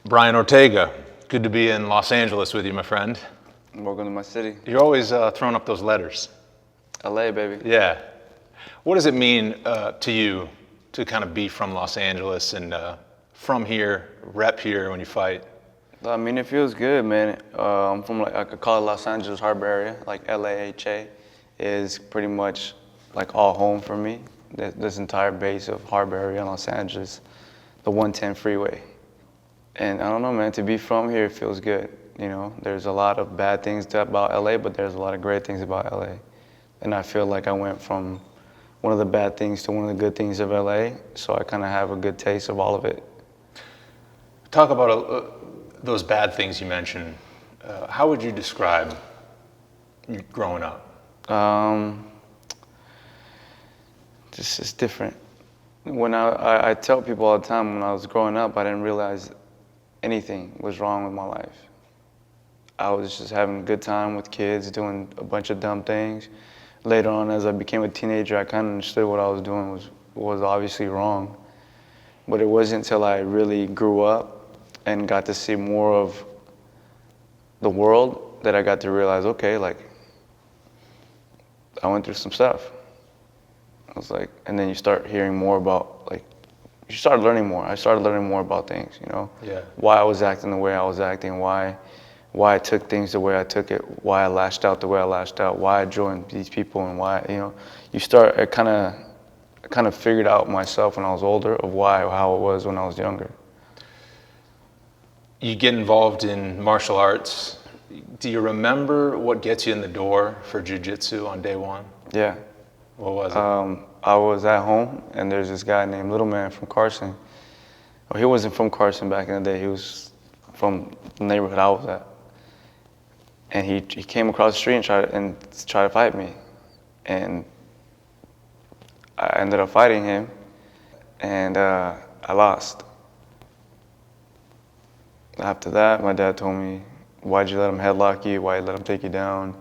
Brian Ortega, good to be in Los Angeles with you, my friend. Welcome to my city. You're always throwing up those letters. LA, baby. Yeah. What does it mean to you to kind of be from Los Angeles and from here, rep here when you fight? I mean, it feels good, man. I'm from, I could call it Los Angeles Harbor area, like LAHA is pretty much like all home for me. This entire base of Harbor area in Los Angeles, the 110 freeway. And I don't know, man, to be from here, it feels good. You know, there's a lot of bad things about LA, but there's a lot of great things about LA. And I feel like I went from one of the bad things to one of the good things of LA, so I kind of have a good taste of all of it. Talk about those bad things you mentioned. How would you describe you growing up? Just it's different. When I tell people all the time, when I was growing up, I didn't realize anything was wrong with my life. I was just having a good time with kids, doing a bunch of dumb things. Later on, as I became a teenager, I kind of understood what I was doing was obviously wrong. But it wasn't until I really grew up and got to see more of the world that I got to realize, okay, like, I went through some stuff. I was like, and then you start hearing more about, like, you start learning more. I started learning more about things, you know? Yeah. Why I was acting the way I was acting, why I took things the way I took it, why I lashed out the way I lashed out, why I joined these people, and why, you know, you start, I kind of figured out myself when I was older of how it was when I was younger. You get involved in martial arts. Do you remember what gets you in the door for jiu-jitsu on day one? Yeah. What was it? I was at home, and there's this guy named Little Man from Carson. Well, he wasn't from Carson back in the day. He was from the neighborhood I was at. And he came across the street and tried to fight me. And I ended up fighting him, and I lost. After that, my dad told me, why'd you let him headlock you? Why'd you let him take you down?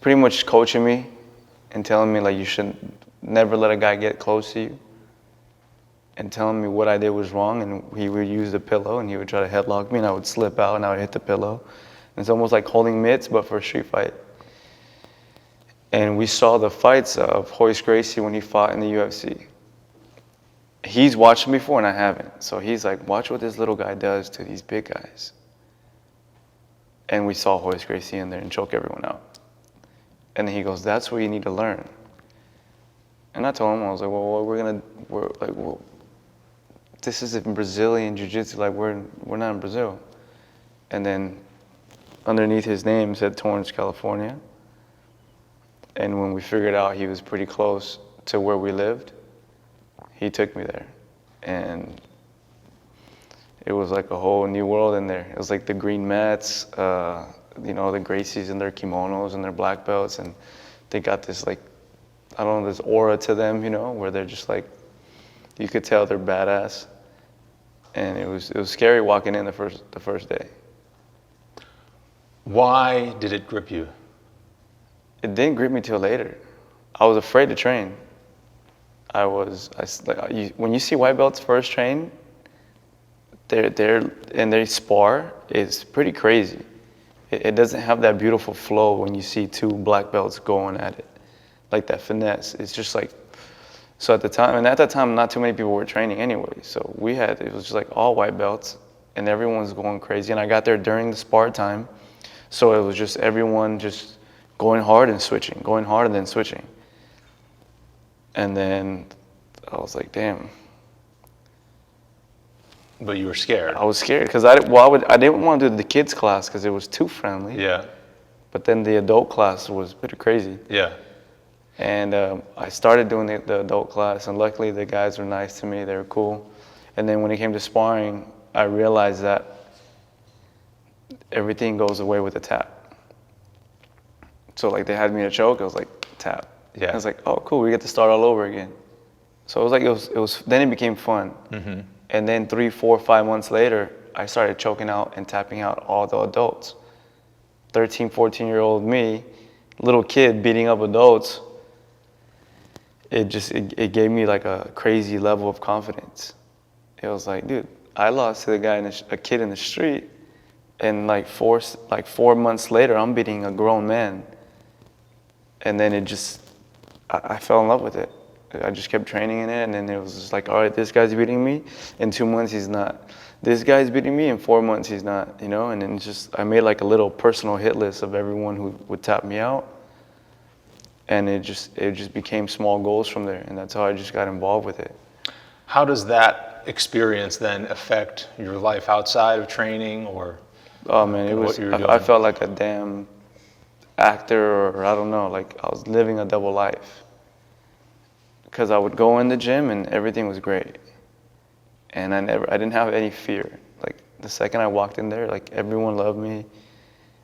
Pretty much coaching me and telling me, like, you should never let a guy get close to you, and telling me what I did was wrong. And he would use the pillow and he would try to headlock me, and I would slip out and I would hit the pillow. And it's almost like holding mitts, but for a street fight. And we saw the fights of Royce Gracie when he fought in the UFC. He's watched me before and I haven't. So he's like, watch what this little guy does to these big guys. And we saw Royce Gracie in there and choke everyone out. And then he goes, that's what you need to learn. And I told him, I was like, well, this is in Brazilian Jiu-Jitsu, like we're not in Brazil. And then underneath his name said Torrance, California. And when we figured out he was pretty close to where we lived, he took me there. And it was like a whole new world in there. It was like the green mats, you know, the Gracies in their kimonos and their black belts, and they got this, like, I don't know, this aura to them, you know, where they're just like, you could tell they're badass. And it was scary walking in the first day. Why did it grip you? It didn't grip me till later. I was afraid to train. When you see white belts first train, they spar, it's pretty crazy. It doesn't have that beautiful flow when you see two black belts going at it, like that finesse. It's just like, so at that time, not too many people were training anyway. So it was just like all white belts, and everyone's going crazy. And I got there during the spar time, so it was just everyone just going hard and switching, going hard and then switching. And then I was like, damn. But you were scared. I was scared because I didn't want to do the kids class because it was too friendly. Yeah. But then the adult class was pretty crazy. Yeah. And I started doing the adult class, and luckily the guys were nice to me. They were cool. And then when it came to sparring, I realized that everything goes away with a tap. So like they had me in a choke, I was like, tap. Yeah. I was like, oh, cool, we get to start all over again. So it was like, then it became fun. Mm-hmm. And then 3, 4, 5 months later, I started choking out and tapping out all the adults. 13, 14-year-old me, little kid beating up adults, it gave me like a crazy level of confidence. It was like, dude, I lost to the guy, a kid in the street, and like 4 months later, I'm beating a grown man. And then I fell in love with it. I just kept training in it, and then it was just like, all right, this guy's beating me. In 2 months, he's not. This guy's beating me. In 4 months, he's not. You know, and then I made like a little personal hit list of everyone who would tap me out, and it just became small goals from there, and that's how I just got involved with it. How does that experience then affect your life outside of training, or Oh man, it was. what you were I doing? felt like a damn actor, or I don't know, like I was living a double life. Because I would go in the gym and everything was great, and I didn't have any fear. Like the second I walked in there, like everyone loved me,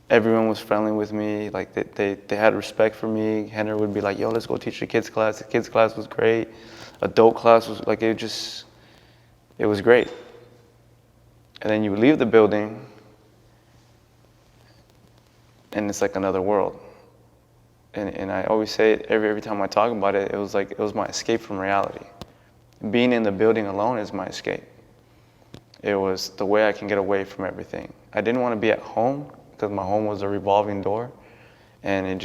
everyone was friendly with me. Like they had respect for me. Henry would be like, "Yo, let's go teach the kids class." The kids class was great. Adult class was like it was great. And then you would leave the building, and it's like another world. And I always say it every time I talk about it, it was my escape from reality. Being in the building alone is my escape. It was the way I can get away from everything. I didn't want to be at home because my home was a revolving door, and it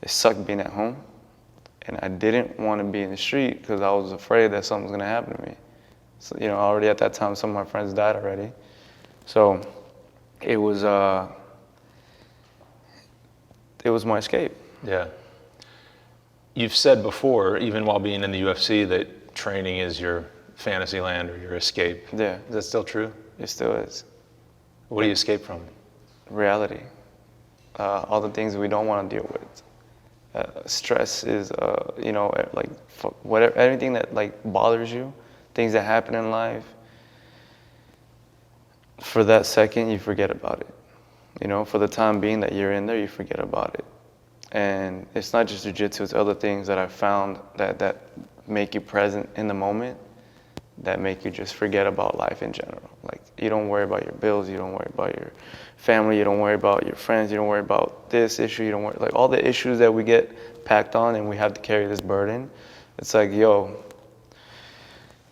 sucked being at home. And I didn't want to be in the street because I was afraid that something was going to happen to me. So, you know, already at that time, some of my friends died already. So it was my escape. Yeah. You've said before, even while being in the UFC, that training is your fantasy land or your escape. Yeah, Is that still true? it still is. What do you escape from? Reality. All the things we don't want to deal with. Stress is, you know, like whatever, anything that like bothers you, things that happen in life. For that second, you forget about it. You know, for the time being that you're in there, you forget about it. And it's not just jiu-jitsu, it's other things that I found that make you present in the moment, that make you just forget about life in general. Like, you don't worry about your bills, you don't worry about your family, you don't worry about your friends, you don't worry about this issue, you don't worry, like all the issues that we get packed on and we have to carry this burden. It's like, yo,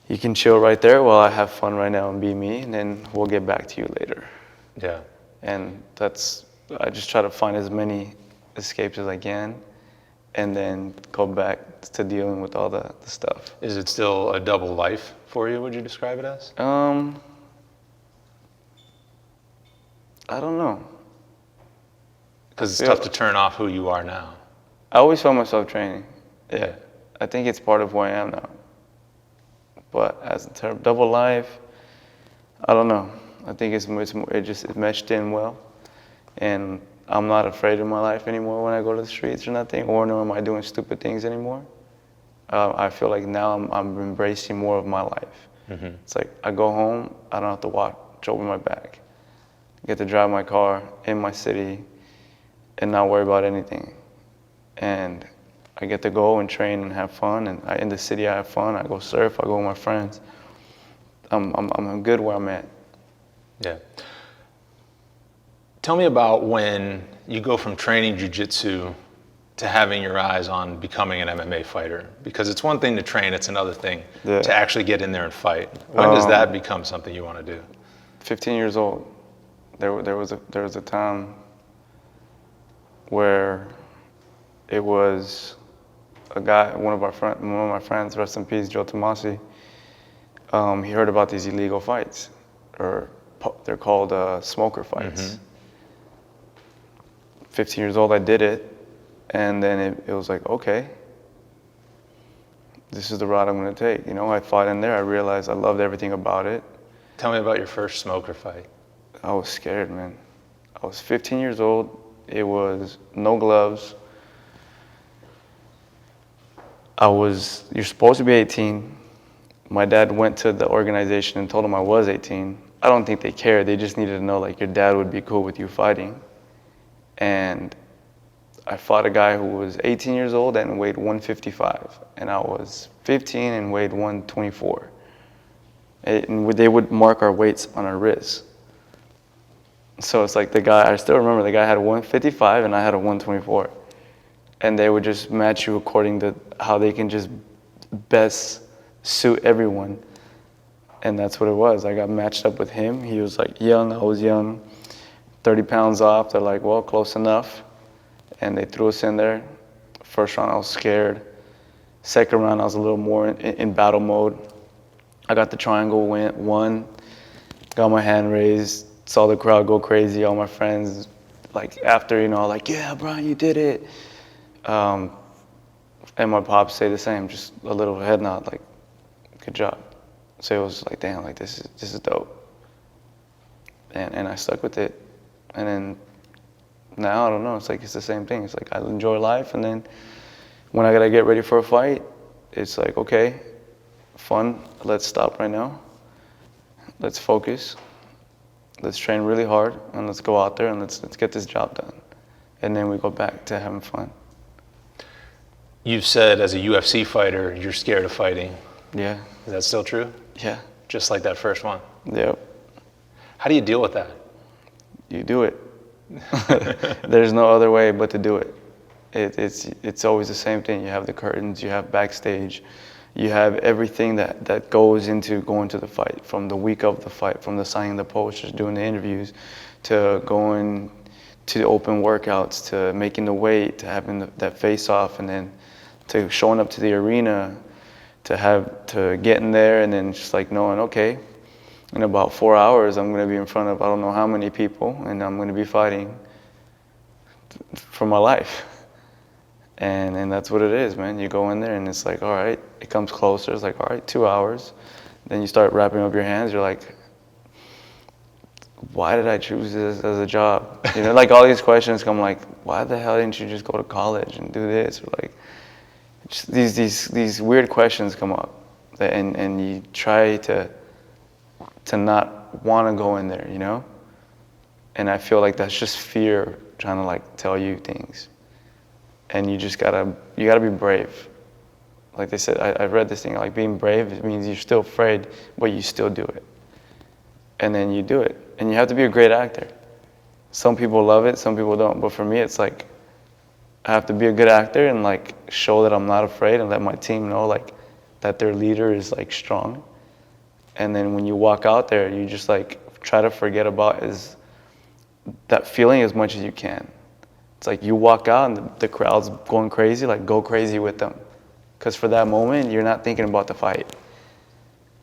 you can chill right there while I have fun right now and be me, and then we'll get back to you later. Yeah. And I just try to find as many escapes as I can, and then go back to dealing with all the stuff. Is it still a double life for you, would you describe it as? I don't know. Because it's tough to turn off who you are now. I always found myself training. Yeah. I think it's part of who I am now. But as a term, double life, I don't know. I think it meshed in well, and I'm not afraid of my life anymore when I go to the streets or nothing, or nor am I doing stupid things anymore. I feel like now I'm embracing more of my life. Mm-hmm. It's like I go home, I don't have to watch over my back. I get to drive my car in my city and not worry about anything. And I get to go and train and have fun. And in the city, I have fun. I go surf. I go with my friends. I'm good where I'm at. Yeah. Tell me about when you go from training jiu-jitsu to having your eyes on becoming an MMA fighter. Because it's one thing to train, it's another thing to actually get in there and fight. When does that become something you want to do? 15 years old. There was a time where it was a guy, one of my friends, rest in peace, Joe Tomasi. He heard about these illegal fights, or they're called smoker fights. Mm-hmm. 15 years old, I did it, and then it was like, okay, this is the route I'm going to take. You know, I fought in there. I realized I loved everything about it. Tell me about your first smoker fight. I was scared, man. I was 15 years old. It was no gloves. You're supposed to be 18. My dad went to the organization and told him I was 18. I don't think they cared. They just needed to know, like, your dad would be cool with you fighting. And I fought a guy who was 18 years old and weighed 155. And I was 15 and weighed 124. And they would mark our weights on our wrists. So it's like I still remember the guy had a 155 and I had a 124. And they would just match you according to how they can just best suit everyone. And that's what it was. I got matched up with him. He was like young, I was young, 30 pounds off. They're like, well, close enough. And they threw us in there. First round, I was scared. Second round, I was a little more in battle mode. I got the triangle, won, got my hand raised, saw the crowd go crazy. All my friends, like after, you know, like, yeah, Brian, you did it. And my pops say the same, just a little head nod, like, good job. So it was like, damn, like this is dope. And I stuck with it. And then now, I don't know, it's like it's the same thing. It's like I enjoy life, and then when I gotta get ready for a fight, it's like, okay, fun, let's stop right now. Let's focus. Let's train really hard, and let's go out there and let's get this job done. And then we go back to having fun. You've said as a UFC fighter, you're scared of fighting. Yeah. Is that still true? Yeah. Just like that first one? Yep. How do you deal with that? You do it. There's no other way but to do it. It's always the same thing. You have the curtains, you have backstage, you have everything that goes into going to the fight, from the week of the fight, from the signing the posters, doing the interviews, to going to the open workouts, to making the weight, to having that face-off, and then to showing up to the arena, to getting there, and then just like knowing, okay, in about 4 hours, I'm going to be in front of I don't know how many people, and I'm going to be fighting for my life. And that's what it is, man. You go in there, and it's like, all right, it comes closer. It's like, all right, 2 hours. Then you start wrapping up your hands. You're like, why did I choose this as a job? You know, like all these questions come like, why the hell didn't you just go to college and do this? Or like, just these weird questions come up, and you try to not want to go in there, you know? And I feel like that's just fear trying to like tell you things. And you just gotta be brave. Like they said, I read this thing, like being brave, it means you're still afraid, but you still do it. And then you do it. And you have to be a great actor. Some people love it, some people don't. But for me, it's like, I have to be a good actor and like show that I'm not afraid, and let my team know like that their leader is like strong. And then when you walk out there, you just like try to forget about that feeling as much as you can. It's like you walk out and the crowd's going crazy, like go crazy with them. Because for that moment, you're not thinking about the fight.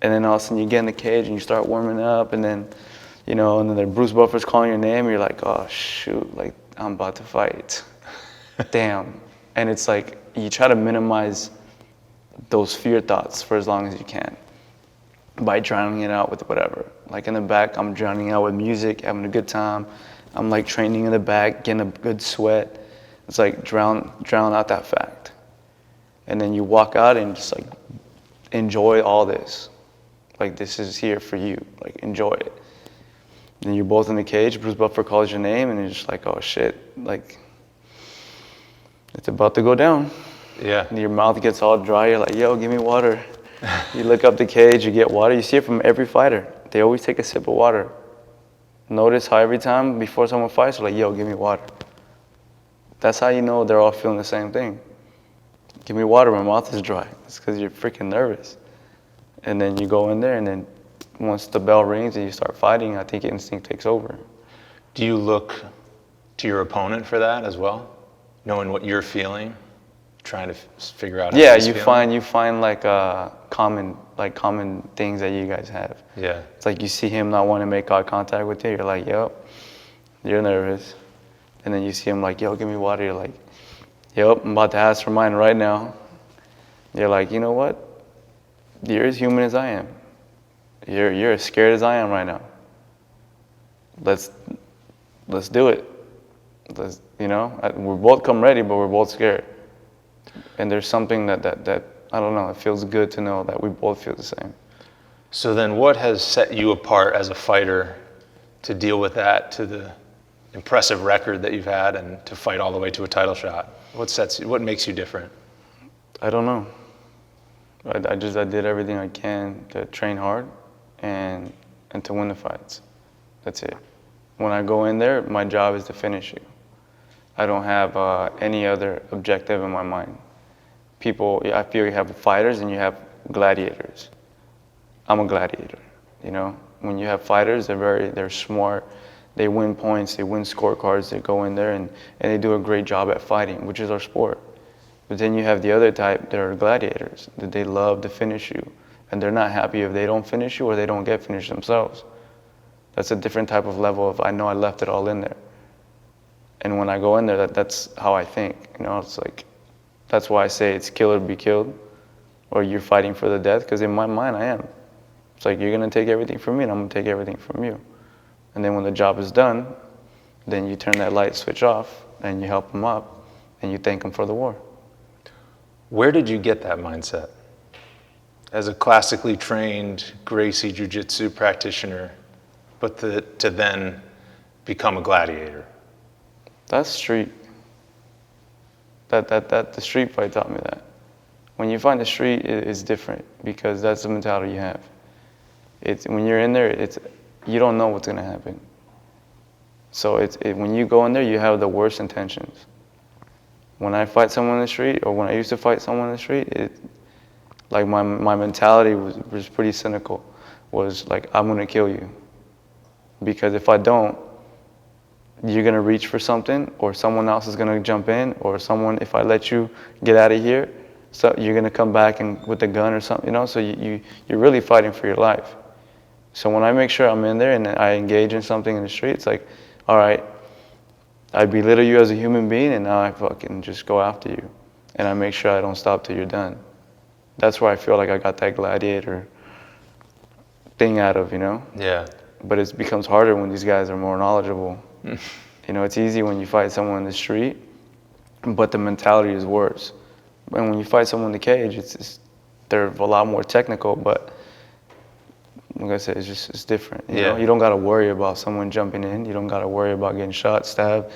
And then all of a sudden you get in the cage and you start warming up, and then, you know, and then Bruce Buffer's calling your name, and you're like, oh shoot, like I'm about to fight. Damn. And it's like, you try to minimize those fear thoughts for as long as you can by drowning it out with whatever. Like in the back, I'm drowning out with music, having a good time. I'm like training in the back, getting a good sweat. It's like drown out that fact. And then you walk out and just like enjoy all this. Like this is here for you, like enjoy it. And you're both in the cage, Bruce Buffer calls your name, and you're just like, oh shit, like it's about to go down. Yeah. And your mouth gets all dry, you're like, yo, give me water. You look up the cage, you get water. You see it from every fighter. They always take a sip of water. Notice how every time before someone fights, they're like, yo, give me water. That's how you know they're all feeling the same thing. Give me water, my mouth is dry. It's because you're freaking nervous. And then you go in there, and then once the bell rings and you start fighting, I think instinct takes over. Do you look to your opponent for that as well? Knowing what you're feeling? Trying to figure out how he's feeling? you find like common things that you guys have. Yeah. It's like you see him not want to make eye contact with you, you're like, yep, you're nervous. And then you see him like, yo, give me water, you're like, yep, I'm about to ask for mine right now. You're like, you know what? You're as human as I am. You're as scared as I am right now. Let's do it. We're both come ready, but we're both scared. And there's something that I don't know, it feels good to know that we both feel the same. So then what has set you apart as a fighter to deal with that, to the impressive record that you've had, and to fight all the way to a title shot? What makes you different? I don't know. I did everything I can to train hard and to win the fights. That's it. When I go in there, my job is to finish you. I don't have any other objective in my mind. I feel you have fighters and you have gladiators. I'm a gladiator. You know, when you have fighters, they're smart. They win points, they win scorecards, they go in there and they do a great job at fighting, which is our sport. But then you have the other type that are gladiators, that they love to finish you. And they're not happy if they don't finish you or they don't get finished themselves. That's a different type of level of, I know I left it all in there. And when I go in there, that's how I think. You know, it's like, that's why I say it's kill or be killed, or you're fighting for the death, because in my mind I am. It's like, you're gonna take everything from me and I'm gonna take everything from you. And then when the job is done, then you turn that light switch off and you help them up and you thank them for the war. Where did you get that mindset? As a classically trained Gracie Jiu-Jitsu practitioner, but to then become a gladiator? That's street. The street fight taught me that. When you find the street, it's different because that's the mentality you have. It's when you're in there, you don't know what's gonna happen. So when you go in there, you have the worst intentions. When I fight someone in the street, or when I used to fight someone in the street, like my mentality was pretty cynical. Was like, I'm gonna kill you. Because if I don't, you're gonna reach for something, or someone else is gonna jump in, or if I let you get out of here, so you're gonna come back with a gun or something, you know? So you're really fighting for your life. So when I make sure I'm in there and I engage in something in the street, it's like, all right, I belittle you as a human being and now I fucking just go after you. And I make sure I don't stop till you're done. That's where I feel like I got that gladiator thing out of, you know? Yeah. But it becomes harder when these guys are more knowledgeable. You know, it's easy when you fight someone in the street, but the mentality is worse. And when you fight someone in the cage, they're a lot more technical, but like I said, it's different. You know? You don't got to worry about someone jumping in. You don't got to worry about getting shot, stabbed.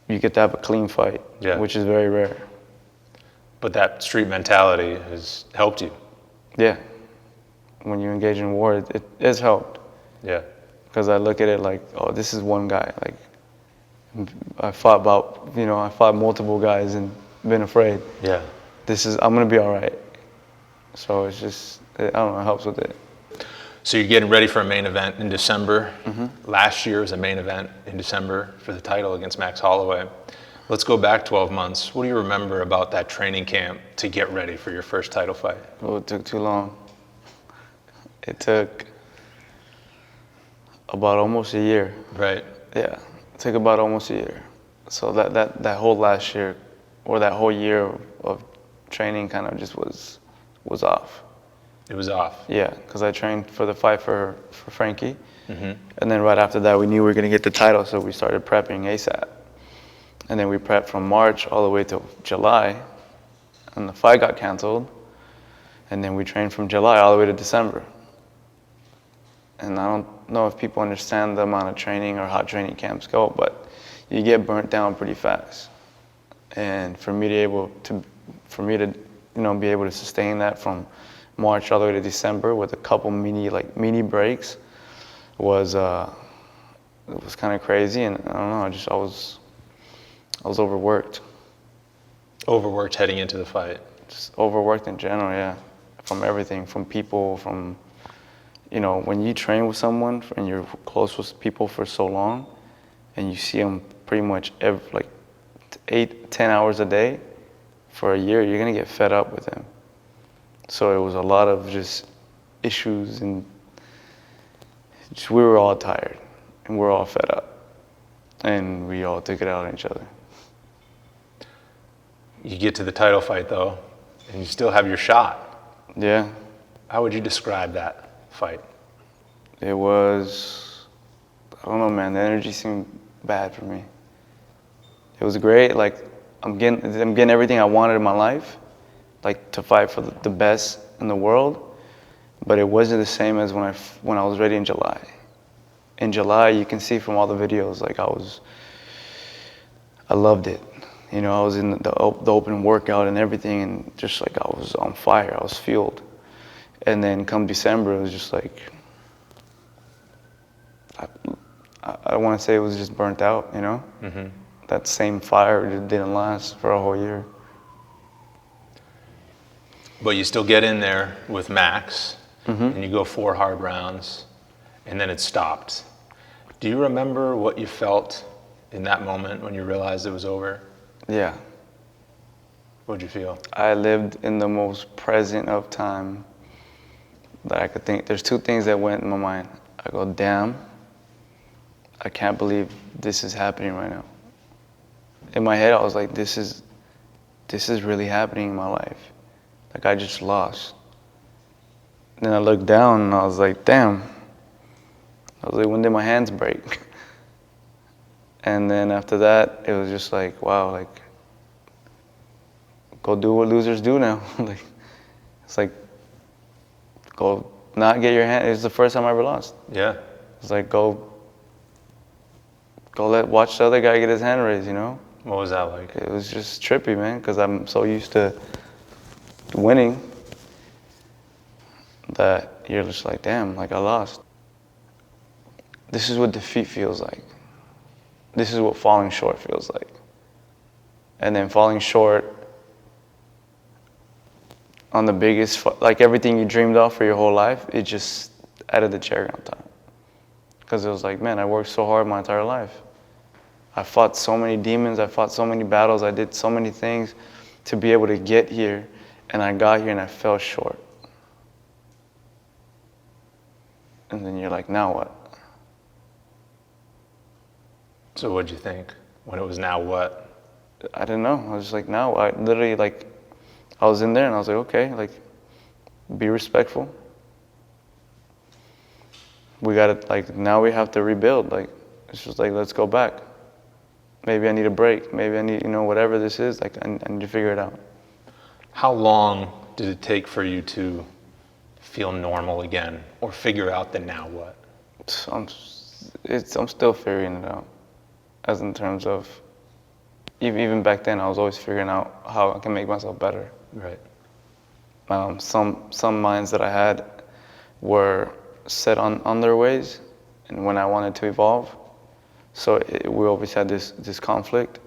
You get to have a clean fight, which is very rare. But that street mentality has helped you. Yeah. When you engage in war, it has helped. Yeah. Because I look at it like, oh, this is one guy. Like, I fought multiple guys and been afraid. Yeah. I'm gonna be all right. So it's just, I don't know, it helps with it. So you're getting ready for a main event in December. Last year was a main event in December for the title against Max Holloway. Let's go back 12 months. What do you remember about that training camp to get ready for your first title fight? Oh, it took too long. It took about almost a year. Right. Yeah, it took about almost a year. So that whole last year, or that whole year of training kind of just was off. It was off. Yeah, because I trained for the fight for Frankie. And then right after that, we knew we were going to get the title, so we started prepping ASAP. And then we prepped from March all the way to July, and the fight got canceled. And then we trained from July all the way to December. And I don't know if people understand the amount of training or how training camps go, but you get burnt down pretty fast. And for me to be able to sustain that from March all the way to December with a couple mini breaks was kind of crazy. And I don't know, I was overworked. Overworked heading into the fight. Just overworked in general, yeah. From everything, from people, from, you know, when you train with someone and you're close with people for so long and you see them pretty much 8-10 hours a day for a year, you're gonna get fed up with them. So it was a lot of just issues and we were all tired and we're all fed up and we all took it out on each other. You get to the title fight though, and you still have your shot. Yeah. How would you describe that fight? It was, I don't know, man, the energy seemed bad for me. It was great, like I'm getting everything I wanted in my life, like to fight for the best in the world, but it wasn't the same as when I was ready in July. In July, you can see from all the videos, like I loved it. You know, I was in the open workout and everything, and just like I was on fire, I was fueled. And then come December, it was just like, I want to say it was just burnt out, you know? That same fire just didn't last for a whole year. But you still get in there with Max. and you go 4 hard rounds, and then it stopped. Do you remember what you felt in that moment when you realized it was over? Yeah. What'd you feel? I lived in the most present of time that I could think. There's 2 things that went in my mind. I go, damn, I can't believe this is happening right now. In my head, I was like, this is really happening in my life. Like, I just lost. Then I looked down and I was like, damn. I was like, when did my hands break? And then after that, it was just like, wow, like, go do what losers do now. Like, it's like, go not get your hand. It's the first time I ever lost. Yeah. It's like, go watch the other guy get his hand raised, you know? What was that like? It was just trippy, man, because I'm so used to winning that you're just like, damn, like I lost. This is what defeat feels like. This is what falling short feels like. And then falling short on the biggest, like everything you dreamed of for your whole life, it just added the cherry on top. Because it was like, man, I worked so hard my entire life. I fought so many demons, I fought so many battles, I did so many things to be able to get here, and I got here and I fell short. And then you're like, now what? So what'd you think when it was now what? I didn't know. I was just like, now I literally like, I was in there and I was like, okay, like, be respectful. We gotta, like, now we have to rebuild. Like, it's just like, let's go back. Maybe I need a break. Maybe I need, you know, whatever this is, like, I need to figure it out. How long did it take for you to feel normal again or figure out the now what? I'm still figuring it out. As in terms of, even back then, I was always figuring out how I can make myself better. Right. Some minds that I had were set on their ways, and when I wanted to evolve, so we always had this conflict.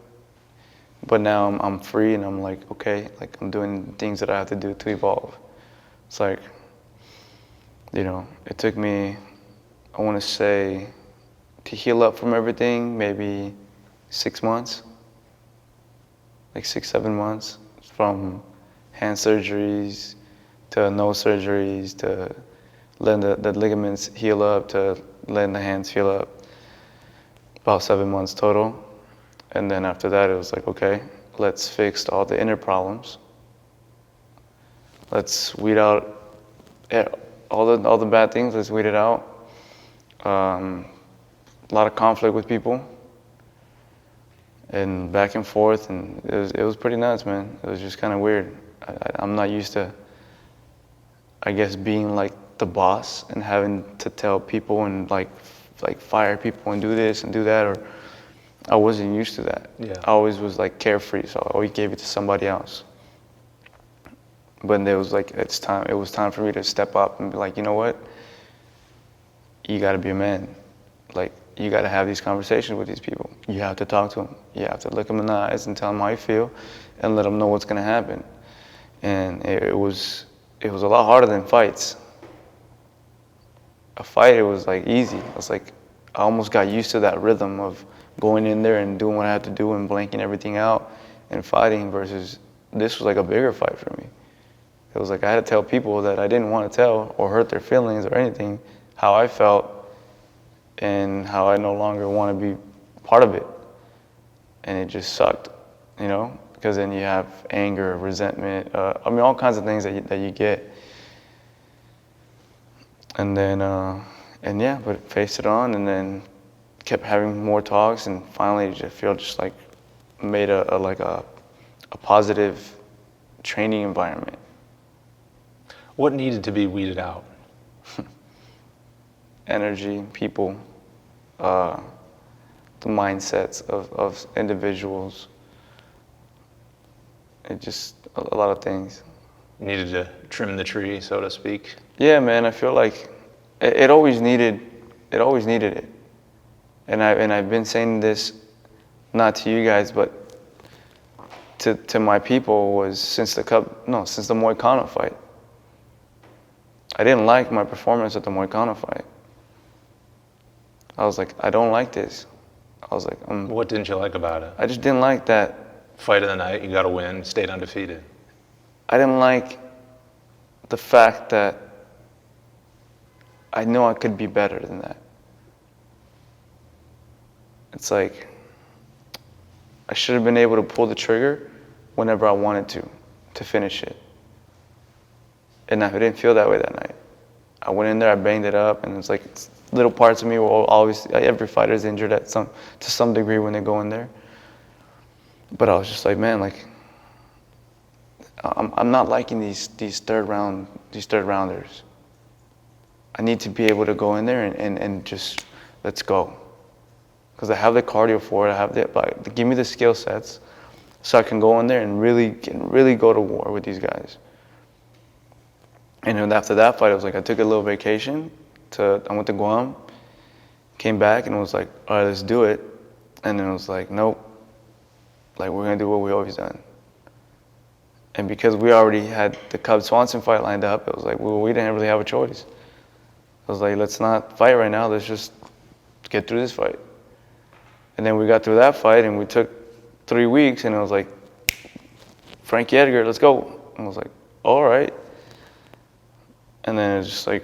But now I'm free, and I'm like, okay, like I'm doing things that I have to do to evolve. It's like, you know, it took me, I want to say, to heal up from everything, maybe 6 months, like 6-7 months, from hand surgeries to no surgeries to letting the ligaments heal up to letting the hands heal up. About 7 months total. And then after that, it was like, okay, let's fix all the inner problems. Let's weed out all the bad things. Let's weed it out. A lot of conflict with people, and back and forth, and it was pretty nuts, man. It was just kind of weird. I'm not used to, I guess, being like the boss and having to tell people and like fire people and do this and do that, or I wasn't used to that. Yeah. I always was like carefree, so I always gave it to somebody else. But it was like, it was time for me to step up and be like, you know what? You gotta be a man. Like, you gotta have these conversations with these people. You have to talk to them. You have to look them in the eyes and tell them how you feel and let them know what's gonna happen. And it was a lot harder than fights. A fight, it was like easy. It was like, I almost got used to that rhythm of going in there and doing what I had to do and blanking everything out and fighting, versus this was like a bigger fight for me. It was like I had to tell people that I didn't want to tell or hurt their feelings or anything, how I felt and how I no longer want to be part of it. And it just sucked, you know, because then you have anger, resentment, I mean, all kinds of things that you get. And then, and yeah, but faced it on, and then kept having more talks, and finally just feel just like made a positive training environment. What needed to be weeded out? Energy, people, the mindsets of individuals. It just, a lot of things. You needed to trim the tree, so to speak. Yeah, man, I feel like it always needed it. And I've been saying this, not to you guys, but to my people, was since the Moicano fight. I didn't like my performance at the Moicano fight. I was like, I don't like this. I was like, What didn't you like about it? I just didn't like that. Fight of the night, you got to win, stayed undefeated. I didn't like the fact that I know I could be better than that. It's like I should have been able to pull the trigger whenever I wanted to finish it. And I didn't feel that way that night. I went in there, I banged it up, and it's like little parts of me were always, every fighter is injured to some degree when they go in there. But I was just like, man, like, I'm not liking these third rounders. I need to be able to go in there and just let's go. Because I have the cardio for it. But give me the skill sets so I can go in there and really go to war with these guys. And then after that fight, I was like, I took a little vacation. I went to Guam, came back, and was like, all right, let's do it. And then it was like, nope. Like, we're going to do what we always done. And because we already had the Cub Swanson fight lined up, it was like, well, we didn't really have a choice. I was like, let's not fight right now. Let's just get through this fight. And then we got through that fight, and we took 3 weeks, and it was like, Frankie Edgar, let's go. And I was like, all right. And then it was just like,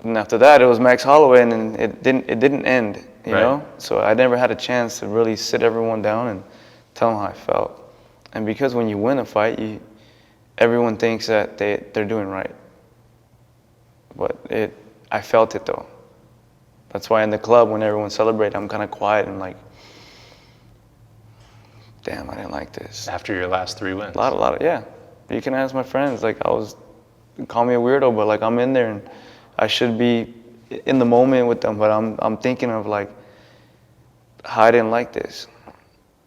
and after that, it was Max Holloway, and then it didn't end, you know? So I never had a chance to really sit everyone down and tell them how I felt. And because when you win a fight, everyone thinks that they're doing right. But I felt it though. That's why in the club, when everyone celebrated, I'm kind of quiet and like, damn, I didn't like this. After your last 3 wins? A lot of, yeah. You can ask my friends, like call me a weirdo, but like I'm in there and I should be in the moment with them, but I'm thinking of like how I didn't like this.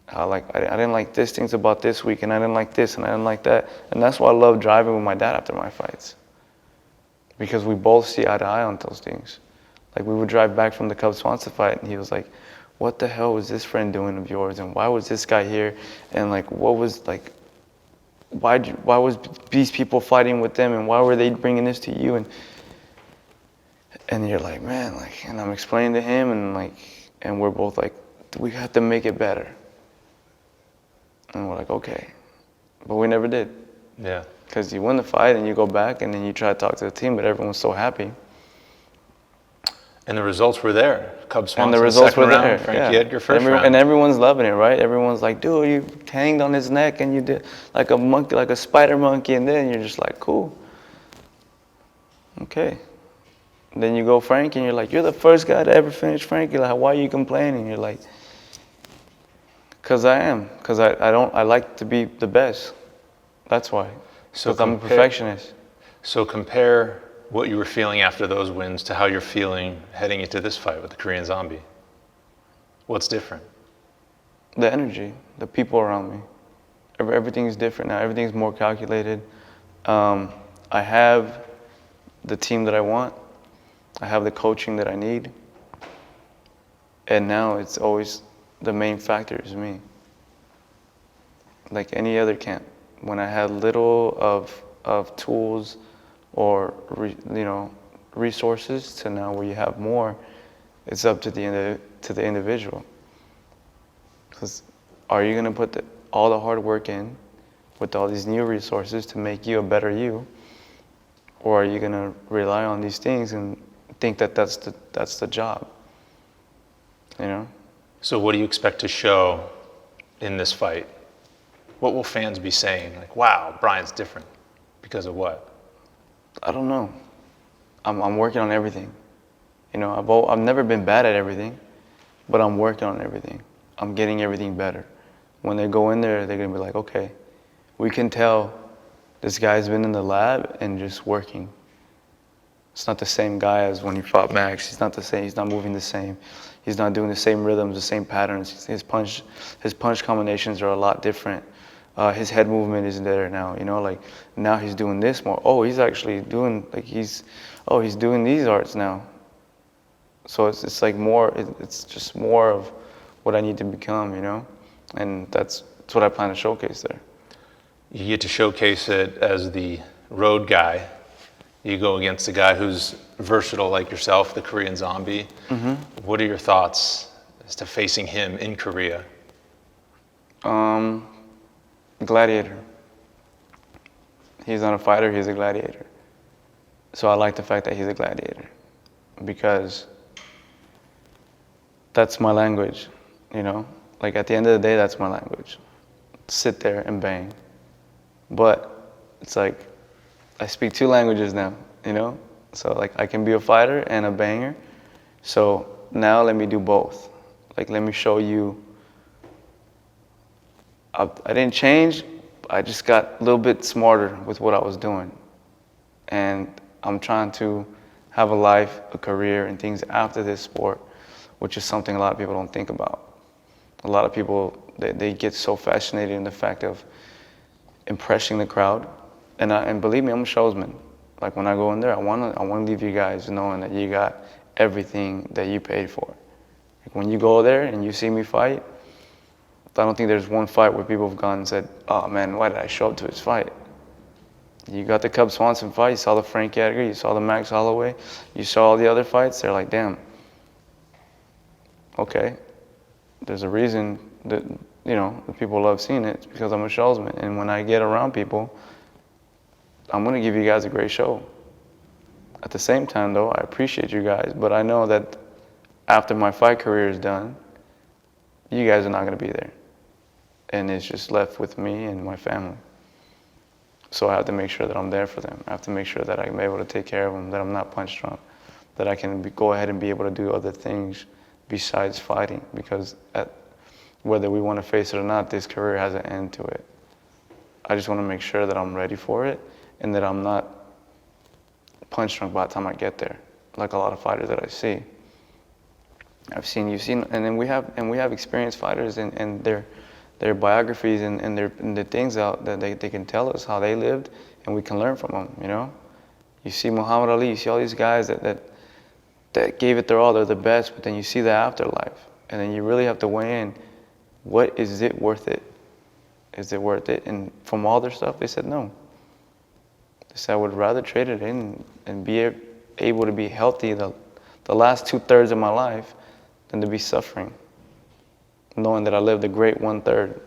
How like I didn't like this things about this week, and I didn't like this, and I didn't like that. And that's why I love driving with my dad after my fights. Because we both see eye to eye on those things. Like we would drive back from the Cub Swanson fight, and he was like, what the hell was this friend doing of yours? And why was this guy here? And like, what was like, why was these people fighting with them? And why were they bringing this to you? And you're like, man, like, and I'm explaining to him, and we're both like, we have to make it better. And we're like, okay. But we never did. Yeah. Because you win the fight and you go back and then you try to talk to the team, but everyone's so happy. And the results were there. Cub Swanson, and the results second were round, there. Frankie Edgar, first round. And everyone's loving it, right? Everyone's like, dude, you hanged on his neck and you did like a monkey, like a spider monkey. And then you're just like, cool. Okay. And then you go Frankie and you're like, you're the first guy to ever finish Frankie. Like, why are you complaining? You're like, because I am. Because I like to be the best. That's why. So I'm a perfectionist. So compare what you were feeling after those wins to how you're feeling heading into this fight with the Korean Zombie. What's different? The energy, the people around me. Everything's different now. Everything's more calculated. I have the team that I want. I have the coaching that I need. And now it's always the main factor is me. Like any other camp. When I had little of tools or resources to now where you have more, it's up to the individual. Because are you going to put all the hard work in with all these new resources to make you a better you, or are you going to rely on these things and think that that's the job? You know. So what do you expect to show in this fight? What will fans be saying? Like, wow, Brian's different. Because of what? I don't know. I'm working on everything. You know, I've never been bad at everything, but I'm working on everything. I'm getting everything better. When they go in there, they're gonna be like, okay, we can tell this guy's been in the lab and just working. It's not the same guy as when he fought Max. He's not the same. He's not moving the same. He's not doing the same rhythms, the same patterns. His punch combinations are a lot different. His head movement isn't there now, you know, like now he's doing this more. Oh, he's actually doing, like he's doing these arts now. So it's like more, it's just more of what I need to become, you know, and that's what I plan to showcase there. You get to showcase it as the road guy You go against a guy who's versatile like yourself, the Korean Zombie. What are your thoughts as to facing him in Korea? Gladiator. He's not a fighter, he's a gladiator. So I like the fact that he's a gladiator because that's my language, you know? Like at the end of the day, that's my language. Sit there and bang. But it's like I speak two languages now, you know? So like I can be a fighter and a banger. So now let me do both. Like let me show you. I didn't change, I just got a little bit smarter with what I was doing. And I'm trying to have a life, a career, and things after this sport, which is something a lot of people don't think about. A lot of people, they get so fascinated in the fact of impressing the crowd. And believe me, I'm a showsman. Like when I go in there, I want to leave you guys knowing that you got everything that you paid for. Like when you go there and you see me fight, I don't think there's one fight where people have gone and said, oh man, why did I show up to his fight? You got the Cub Swanson fight, you saw the Frank Edgar, you saw the Max Holloway, you saw all the other fights, they're like, damn, okay. There's a reason that, you know, the people love seeing it. It's because I'm a showsman. And when I get around people, I'm gonna give you guys a great show. At the same time though, I appreciate you guys, but I know that after my fight career is done, you guys are not gonna be there. And it's just left with me and my family. So I have to make sure that I'm there for them. I have to make sure that I'm able to take care of them, that I'm not punch drunk, that I can go ahead and be able to do other things besides fighting. Because whether we want to face it or not, this career has an end to it. I just want to make sure that I'm ready for it and that I'm not punch drunk by the time I get there, like a lot of fighters that I see. You've seen, and then we have experienced fighters and their biographies and the things out that they can tell us how they lived, and we can learn from them, you know? You see Muhammad Ali, you see all these guys that gave it their all, they're the best, but then you see the afterlife, and then you really have to weigh in, what is it worth it? Is it worth it? And from all their stuff, they said no. They said I would rather trade it in and be able to be healthy the last 2/3 of my life than to be suffering, knowing that I lived a great 1/3.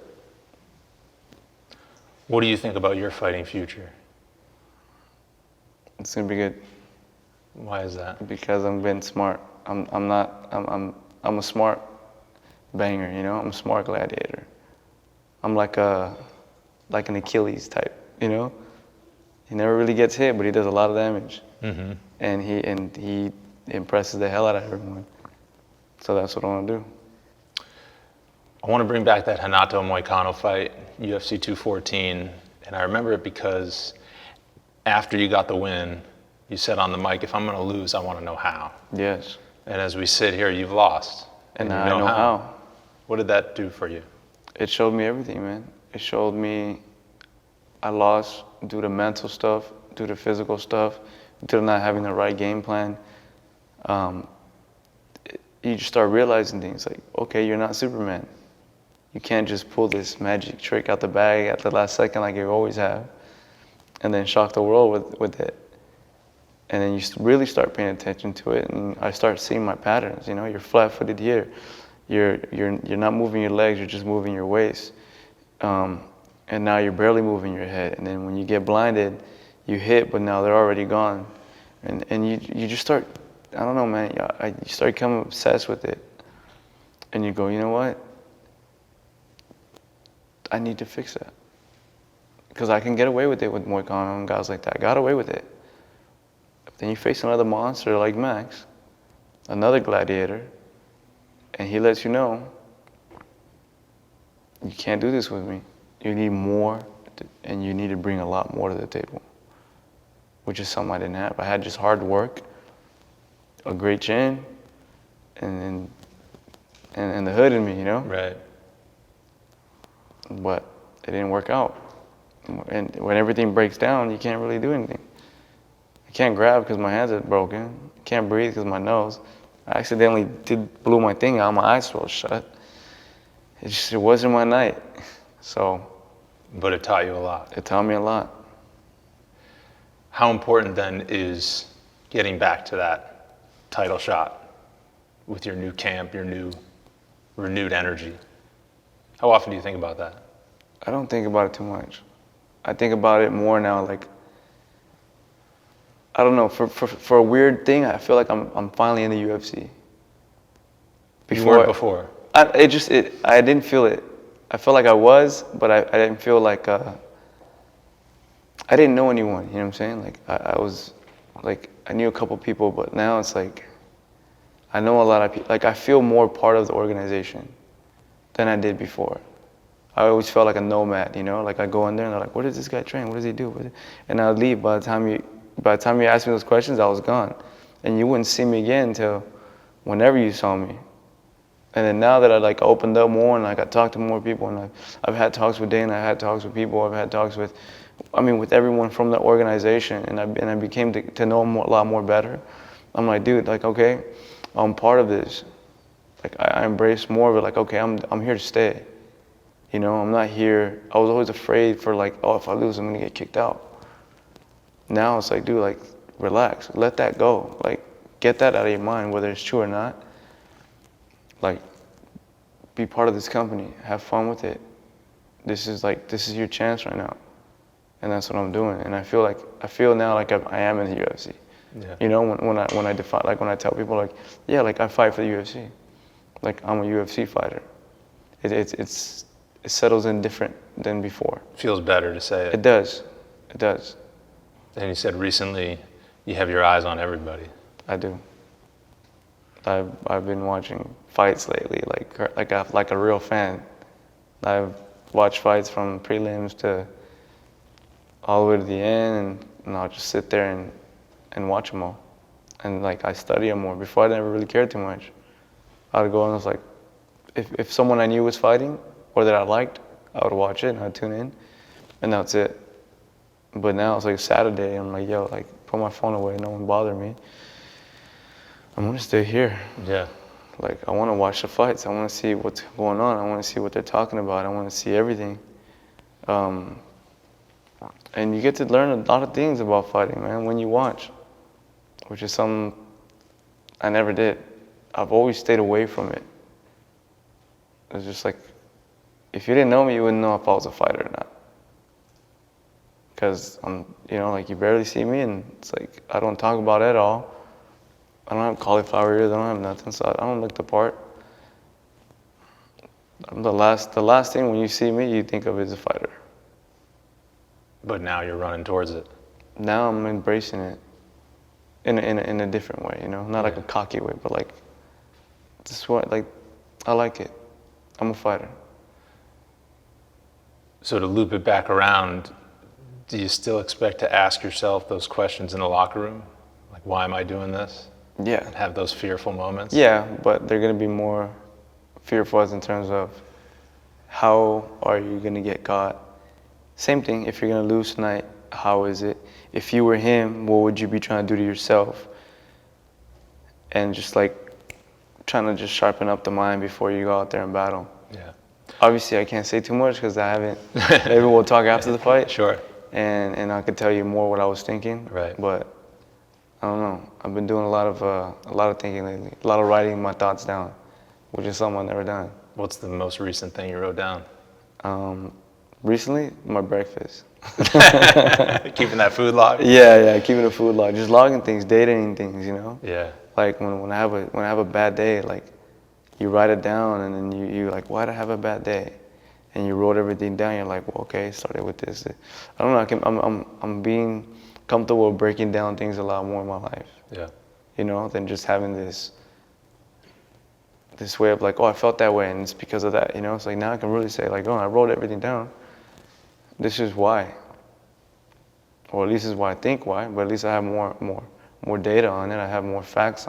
What do you think about your fighting future? It's gonna be good. Why is that? Because I'm being smart. I'm a smart banger, you know? I'm a smart gladiator. I'm like an Achilles type, you know? He never really gets hit, but he does a lot of damage. Mm-hmm. And he impresses the hell out of everyone. So that's what I want to do. I want to bring back that Renato Moicano fight, UFC 214, and I remember it because after you got the win, you said on the mic, if I'm going to lose, I want to know how. Yes. And as we sit here, you've lost. And you now I know how. What did that do for you? It showed me everything, man. It showed me I lost due to mental stuff, due to physical stuff, due to not having the right game plan. You just start realizing things like, okay, you're not Superman. You can't just pull this magic trick out the bag at the last second like you always have and then shock the world with it. And then you really start paying attention to it, and I start seeing my patterns. You know, you're flat-footed here. You're not moving your legs, you're just moving your waist. And now you're barely moving your head. And then when you get blinded, you hit, but now they're already gone. And you just start, I don't know, man, you start becoming obsessed with it. And you go, you know what? I need to fix that. Because I can get away with it with Moicano and guys like that. I got away with it. But then you face another monster like Max, another gladiator, and he lets you know, you can't do this with me. You need more, and you need to bring a lot more to the table, which is something I didn't have. I had just hard work, a great chin, and the hood in me, you know? Right. But it didn't work out. And when everything breaks down, you can't really do anything. I can't grab because my hands are broken. I can't breathe because my nose. I accidentally blew my thing out, my eyes were shut. It wasn't my night. So. But it taught you a lot. It taught me a lot. How important then is getting back to that title shot with your new camp, your new renewed energy? How often do you think about that? I don't think about it too much. I think about it more now, like, I don't know, for a weird thing, I feel like I'm finally in the UFC. You weren't before. I didn't feel it. I felt like I was, but I didn't feel like, I didn't know anyone, you know what I'm saying? Like, I was, like, I knew a couple people, but now it's like, I know a lot of people. Like, I feel more part of the organization than I did before. I always felt like a nomad, you know? Like, I go in there and they're like, what does this guy train? What does he do? And I'd leave. By the time you asked me those questions, I was gone. And you wouldn't see me again until whenever you saw me. And then now that I like opened up more and like I talked to more people and I've had talks with Dana, I've had talks with people, I've had talks with everyone from the organization, and I became to know them a lot more better. I'm like, dude, like, okay, I'm part of this. Like, I embrace more of it. Like, okay, I'm here to stay. You know, I'm not here. I was always afraid for like, oh, if I lose, I'm gonna get kicked out. Now it's like, dude, like, relax, let that go. Like, get that out of your mind, whether it's true or not. Like, be part of this company, have fun with it. This is your chance right now. And that's what I'm doing. And I feel now like I am in the UFC. Yeah. You know, when I define, like when I tell people like, yeah, like I fight for the UFC. Like, I'm a UFC fighter. It settles in different than before. Feels better to say it. It does. And you said recently you have your eyes on everybody. I do. I've been watching fights lately, like a real fan. I've watched fights from prelims to all the way to the end, and I'll just sit there and watch them all. And like, I study them more. Before, I never really cared too much. I'd go and I was like, if someone I knew was fighting or that I liked, I would watch it and I'd tune in, and that's it. But now it's like Saturday, I'm like, yo, like, put my phone away, no one bother me. I'm gonna stay here. Yeah. Like, I wanna watch the fights. I wanna see what's going on. I wanna see what they're talking about. I wanna see everything. And you get to learn a lot of things about fighting, man, when you watch, which is something I never did. I've always stayed away from it. It's just like, if you didn't know me, you wouldn't know if I was a fighter or not. Because you know, like, you barely see me, and it's like, I don't talk about it at all. I don't have cauliflower ears, I don't have nothing, so I don't look the part. I'm the last thing when you see me, you think of as a fighter. But now you're running towards it. Now I'm embracing it in a different way, you know? Not like a cocky way, but like, this what, like, I like it. I'm a fighter. So to loop it back around, do you still expect to ask yourself those questions in the locker room? Like, why am I doing this? Yeah. And have those fearful moments? Yeah, but they're gonna be more fearful in terms of how are you gonna get caught? Same thing, if you're gonna lose tonight, how is it? If you were him, what would you be trying to do to yourself? And just like trying to just sharpen up the mind before you go out there and battle. Yeah. Obviously, I can't say too much because I haven't. Maybe we'll talk after the fight. Sure. And I could tell you more what I was thinking. Right. But I don't know. I've been doing a lot of thinking lately. A lot of writing my thoughts down, which is something I've never done. What's the most recent thing you wrote down? Recently, my breakfast. Keeping that food log? Yeah, keeping a food log, just logging things, dating things, you know. Yeah. Like when I have a bad day, like you write it down, and then you like, why'd I have a bad day? And you wrote everything down. You're like, well, okay, started with this. I don't know. I'm being comfortable with breaking down things a lot more in my life. Yeah. You know, than just having this way of like, oh, I felt that way, and it's because of that. You know, it's like now I can really say like, oh, I wrote everything down. This is why. Or at least this is why I think why. But at least I have more data on it. I have more facts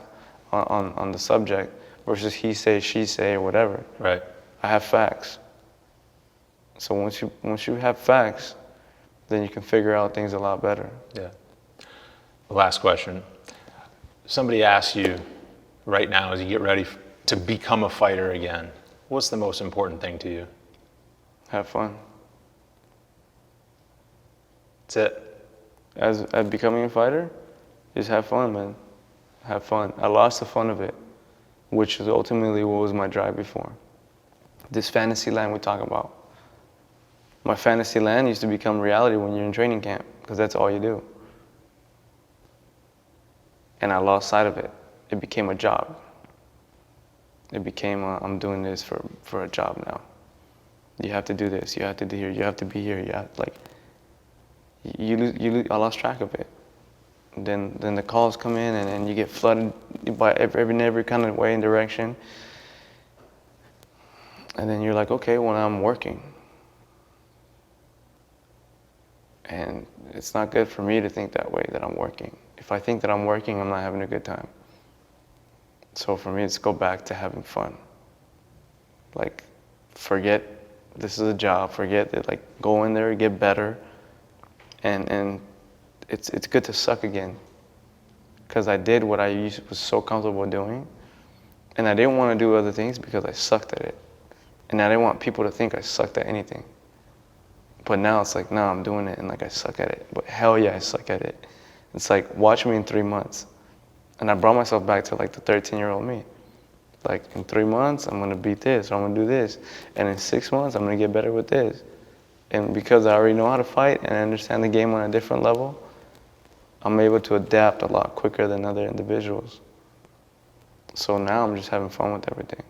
on the subject versus he say, she say, or whatever. Right. I have facts. So once you have facts, then you can figure out things a lot better. Yeah. Last question. Somebody asks you right now as you get ready to become a fighter again, what's the most important thing to you? Have fun. That's it. As becoming a fighter, just have fun, man. Have fun. I lost the fun of it, which is ultimately what was my drive before. This fantasy land we talk about. My fantasy land used to become reality when you're in training camp, because that's all you do. And I lost sight of it. It became a job. It became I'm doing this for a job now. You have to do this. You have to do here. You have to be here. You have, like, I lost track of it. And then the calls come in, and you get flooded by every kind of way and direction. And then you're like, okay, well, now I'm working. And it's not good for me to think that way, that I'm working. If I think that I'm working, I'm not having a good time. So for me, it's go back to having fun. Like, forget this is a job. Forget it. Like, go in there, get better, and it's good to suck again. Because I did what I was so comfortable doing, and I didn't want to do other things because I sucked at it, and I didn't want people to think I sucked at anything. But now it's like, no, I'm doing it, and like I suck at it. But hell yeah, I suck at it. It's like, watch me in 3 months. And I brought myself back to like the 13-year-old me. Like, in 3 months, I'm gonna beat this, or I'm gonna do this. And in 6 months, I'm gonna get better with this. And because I already know how to fight and I understand the game on a different level, I'm able to adapt a lot quicker than other individuals. So now I'm just having fun with everything.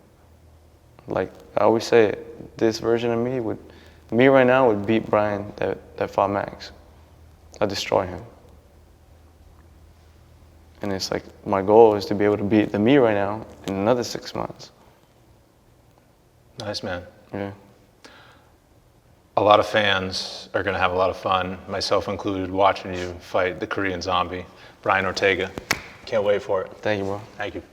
Like, I always say, this version of me right now would beat Brian that fought Max. I'd destroy him. And it's like, my goal is to be able to beat the me right now in another 6 months. Nice, man. Yeah. A lot of fans are going to have a lot of fun, myself included, watching you fight the Korean Zombie, Brian Ortega. Can't wait for it. Thank you, bro. Thank you.